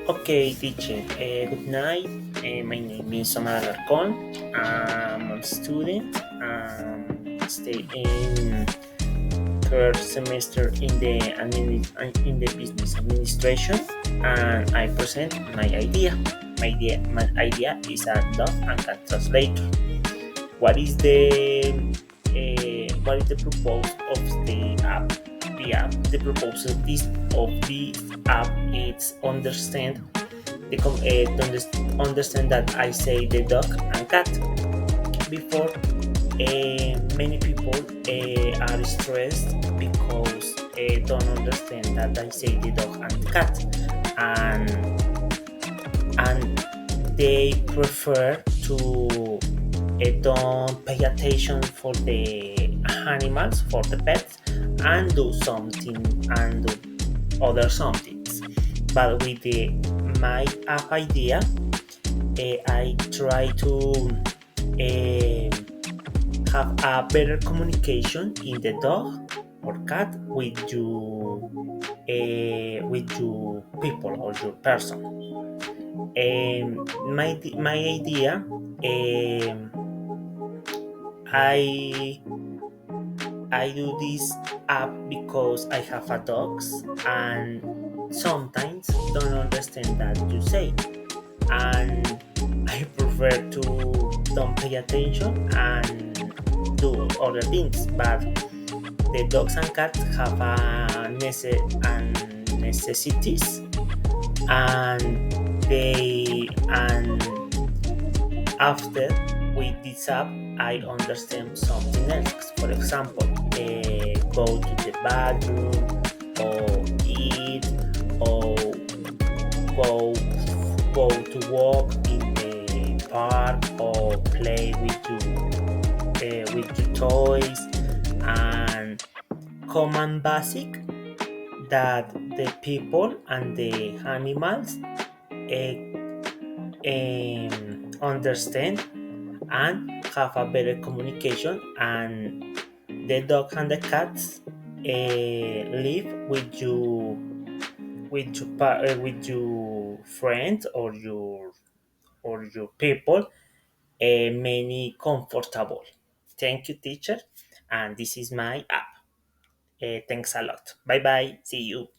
Okay, teacher. Good night. My name is Omar Alarcón. I'm a student. Stay in third semester in the business administration, and I present my idea. My idea is a dog and cat translator. What is the purpose of the app? The purpose of this app is understand that I say the dog and cat. Before, many people are stressed because don't understand that I say the dog and cat, and they prefer to don't pay attention for the animals, for the pets, and do something and do other somethings. But with the my app idea, I try to have a better communication in the dog or cat with you people or your person. My idea, I I do this app because I have a dogs and sometimes don't understand that you say, and I prefer to don't pay attention and do other things. But the dogs and cats have and necessities, and after with this app I understand something else. For example, go to the bathroom or eat or go go to walk in the park or play with your toys, and common basic that the people and the animals understand and have a better communication, and the dog and the cats live with your friends or your people, many comfortable. Thank you, teacher, and this is my app. Thanks a lot. Bye bye. See you.